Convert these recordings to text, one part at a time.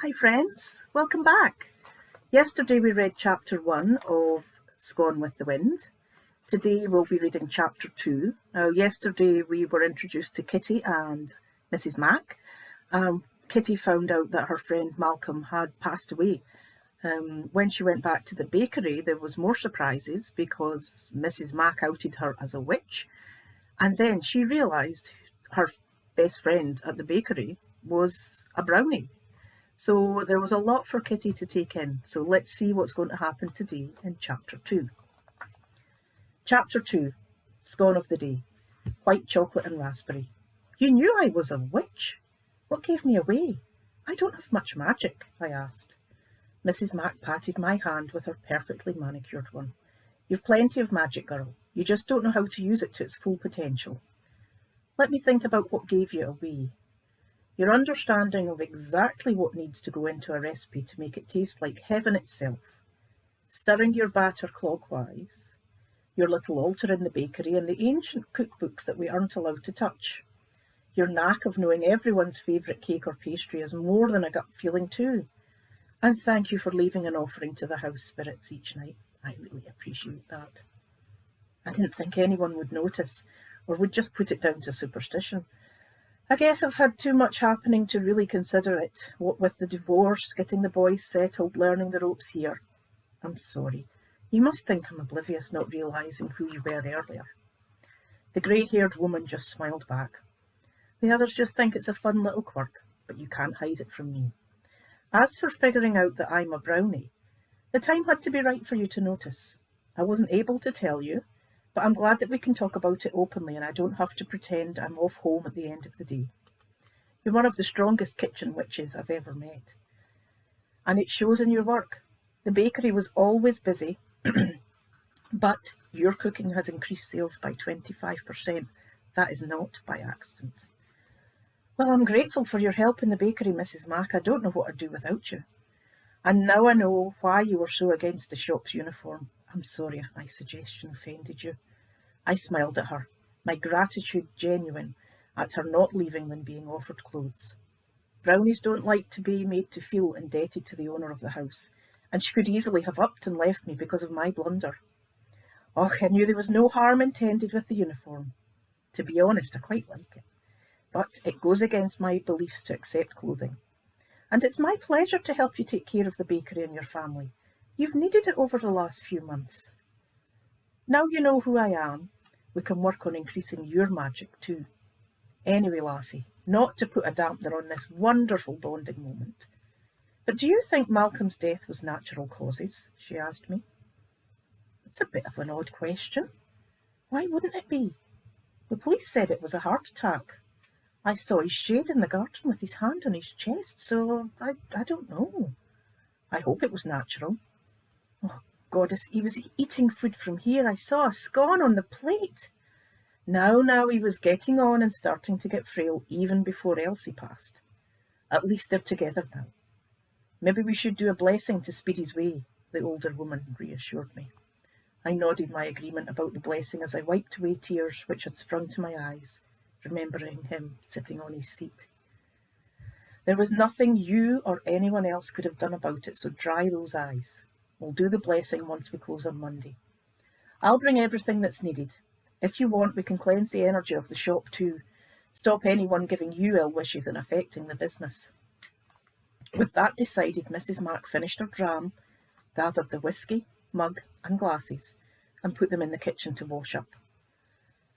Hi friends, welcome back. Yesterday we read chapter 1 of Gone with the Wind. Today we'll be reading chapter 2. Now yesterday we were introduced to Kitty and Mrs. Mac. Kitty found out that her friend Malcolm had passed away. When she went back to the bakery there was more surprises because Mrs. Mac outed her as a witch, and then she realised her best friend at the bakery was a brownie. So there was a lot for Kitty to take in. So let's see what's going to happen today in chapter 2. Chapter 2, Scone of the Day, White Chocolate and Raspberry. You knew I was a witch. What gave me away? I don't have much magic, I asked. Mrs. Mac patted my hand with her perfectly manicured one. You've plenty of magic, girl. You just don't know how to use it to its full potential. Let me think about what gave you away. Your understanding of exactly what needs to go into a recipe to make it taste like heaven itself, stirring your batter clockwise, your little altar in the bakery, and the ancient cookbooks that we aren't allowed to touch. Your knack of knowing everyone's favourite cake or pastry is more than a gut feeling too. And thank you for leaving an offering to the house spirits each night. I really appreciate that. I didn't think anyone would notice, or would just put it down to superstition. I guess I've had too much happening to really consider it, what with the divorce, getting the boys settled, learning the ropes here. I'm sorry. You must think I'm oblivious, not realising who you were earlier. The grey-haired woman just smiled back. The others just think it's a fun little quirk, but you can't hide it from me. As for figuring out that I'm a brownie, the time had to be right for you to notice. I wasn't able to tell you, but I'm glad that we can talk about it openly and I don't have to pretend I'm off home at the end of the day. You're one of the strongest kitchen witches I've ever met. And it shows in your work. The bakery was always busy, but your cooking has increased sales by 25%. That is not by accident. Well, I'm grateful for your help in the bakery, Mrs. Mac. I don't know what I'd do without you. And now I know why you were so against the shop's uniform. I'm sorry if my suggestion offended you. I smiled at her, my gratitude genuine at her not leaving when being offered clothes. Brownies don't like to be made to feel indebted to the owner of the house, and she could easily have upped and left me because of my blunder. Oh, I knew there was no harm intended with the uniform. To be honest, I quite like it. But it goes against my beliefs to accept clothing. And it's my pleasure to help you take care of the bakery and your family. You've needed it over the last few months. Now you know who I am, we can work on increasing your magic too. Anyway, lassie, not to put a dampener on this wonderful bonding moment, but do you think Malcolm's death was natural causes? She asked me. It's a bit of an odd question. Why wouldn't it be? The police said it was a heart attack. I saw his shade in the garden with his hand on his chest, so I don't know. I hope it was natural. Oh, goddess, he was eating food from here. I saw a scone on the plate. Now he was getting on and starting to get frail even before Elsie passed. At least they're together now. Maybe we should do a blessing to speed his way, the older woman reassured me. I nodded my agreement about the blessing as I wiped away tears which had sprung to my eyes, remembering him sitting on his seat. There was nothing you or anyone else could have done about it, so dry those eyes. We'll do the blessing once we close on Monday. I'll bring everything that's needed. If you want, we can cleanse the energy of the shop too. Stop anyone giving you ill wishes and affecting the business. With that decided, Mrs. Mac finished her dram, gathered the whisky, mug and glasses, and put them in the kitchen to wash up.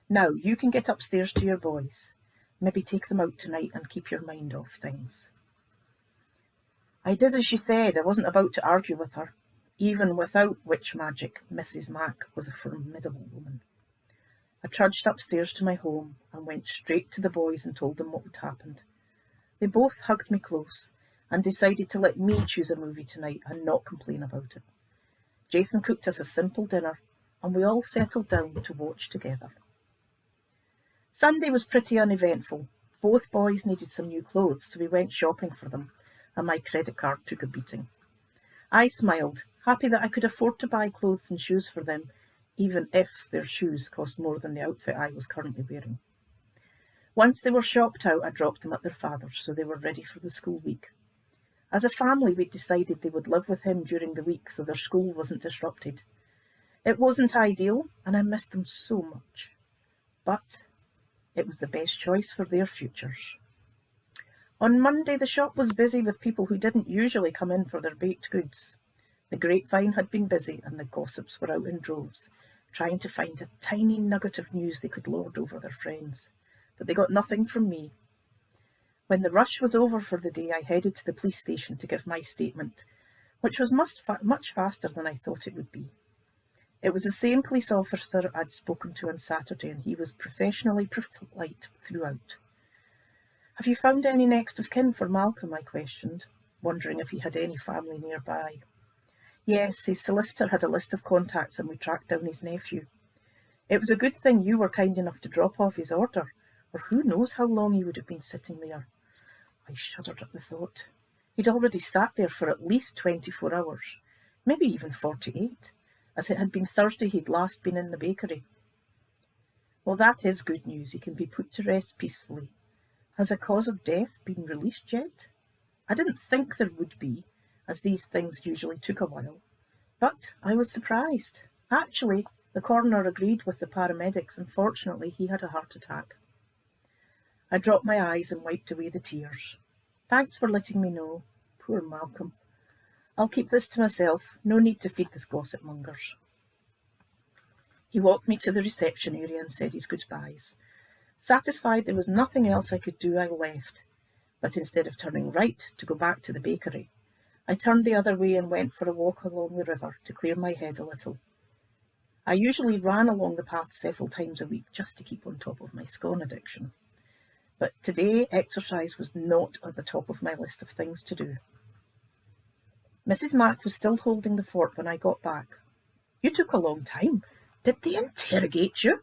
Now you can get upstairs to your boys. Maybe take them out tonight and keep your mind off things. I did as she said. I wasn't about to argue with her. Even without witch magic, Mrs. Mac was a formidable woman. I trudged upstairs to my home and went straight to the boys and told them what had happened. They both hugged me close and decided to let me choose a movie tonight and not complain about it. Jason cooked us a simple dinner and we all settled down to watch together. Sunday was pretty uneventful. Both boys needed some new clothes, so we went shopping for them, and my credit card took a beating. I smiled, happy that I could afford to buy clothes and shoes for them, even if their shoes cost more than the outfit I was currently wearing. Once they were shopped out, I dropped them at their father's, so they were ready for the school week. As a family, we'd decided they would live with him during the week so their school wasn't disrupted. It wasn't ideal, and I missed them so much. But it was the best choice for their futures. On Monday, the shop was busy with people who didn't usually come in for their baked goods. The grapevine had been busy, and the gossips were out in droves, trying to find a tiny nugget of news they could lord over their friends. But they got nothing from me. When the rush was over for the day, I headed to the police station to give my statement, which was much faster than I thought it would be. It was the same police officer I'd spoken to on Saturday, and he was professionally polite throughout. "Have you found any next of kin for Malcolm?" I questioned, wondering if he had any family nearby. "Yes, his solicitor had a list of contacts and we tracked down his nephew. It was a good thing you were kind enough to drop off his order, or who knows how long he would have been sitting there." I shuddered at the thought. He'd already sat there for at least 24 hours, maybe even 48. As it had been Thursday he'd last been in the bakery. "Well, that is good news. He can be put to rest peacefully. Has a cause of death been released yet?" I didn't think there would be, as these things usually took a while. But I was surprised. Actually, the coroner agreed with the paramedics, and fortunately he had a heart attack. I dropped my eyes and wiped away the tears. "Thanks for letting me know. Poor Malcolm. I'll keep this to myself. No need to feed the gossip mongers." He walked me to the reception area and said his goodbyes. Satisfied there was nothing else I could do, I left. But instead of turning right to go back to the bakery, I turned the other way and went for a walk along the river to clear my head a little. I usually ran along the path several times a week just to keep on top of my scone addiction. But today, exercise was not at the top of my list of things to do. Mrs. Mack was still holding the fort when I got back. "You took a long time. Did they interrogate you?"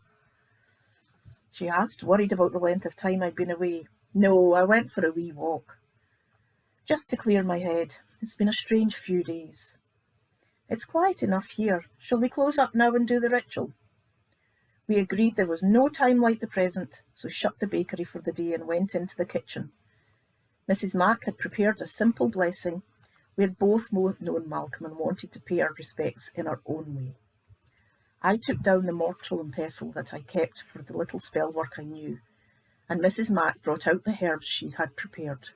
she asked, worried about the length of time I'd been away. "No, I went for a wee walk. Just to clear my head. It's been a strange few days." "It's quiet enough here. Shall we close up now and do the ritual?" We agreed there was no time like the present, so shut the bakery for the day and went into the kitchen. Mrs. Mack had prepared a simple blessing. We had both known Malcolm and wanted to pay our respects in our own way. I took down the mortar and pestle that I kept for the little spell work I knew, and Mrs. Mack brought out the herbs she had prepared.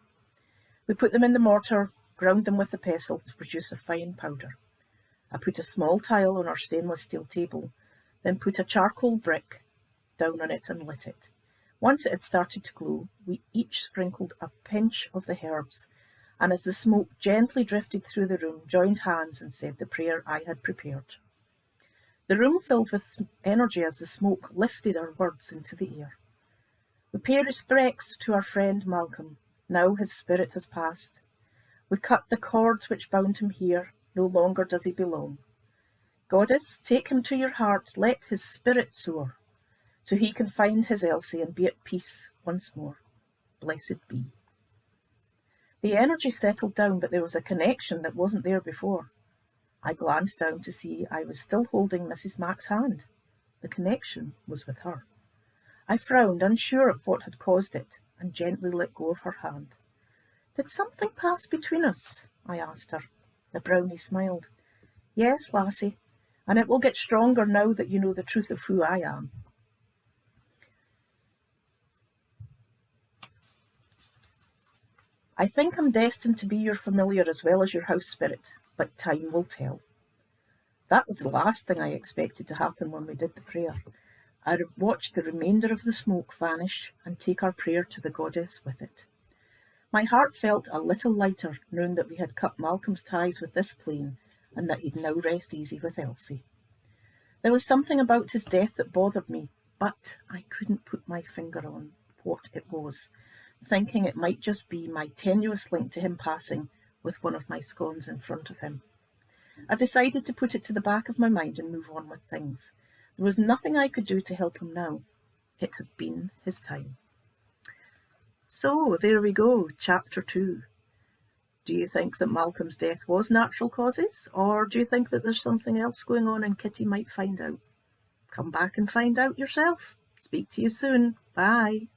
We put them in the mortar, ground them with the pestle to produce a fine powder. I put a small tile on our stainless steel table, then put a charcoal brick down on it and lit it. Once it had started to glow, we each sprinkled a pinch of the herbs, and as the smoke gently drifted through the room, joined hands and said the prayer I had prepared. The room filled with energy as the smoke lifted our words into the air. "We pay respects to our friend Malcolm. Now his spirit has passed. We cut the cords which bound him here. No longer does he belong. Goddess, take him to your heart. Let his spirit soar, so he can find his Elsie and be at peace once more. Blessed be." The energy settled down, but there was a connection that wasn't there before. I glanced down to see I was still holding Mrs. Mack's hand. The connection was with her. I frowned, unsure of what had caused it, and gently let go of her hand. "Did something pass between us?" I asked her. The brownie smiled. "Yes, lassie, and it will get stronger now that you know the truth of who I am." "I think I'm destined to be your familiar as well as your house spirit, but time will tell." That was the last thing I expected to happen when we did the prayer. I watched the remainder of the smoke vanish and take our prayer to the goddess with it. My heart felt a little lighter, knowing that we had cut Malcolm's ties with this plane and that he'd now rest easy with Elsie. There was something about his death that bothered me, but I couldn't put my finger on what it was, thinking it might just be my tenuous link to him passing with one of my scones in front of him. I decided to put it to the back of my mind and move on with things. There was nothing I could do to help him now. It had been his time. So there we go, chapter 2. Do you think that Malcolm's death was natural causes, or do you think that there's something else going on and Kitty might find out? Come back and find out yourself. Speak to you soon. Bye.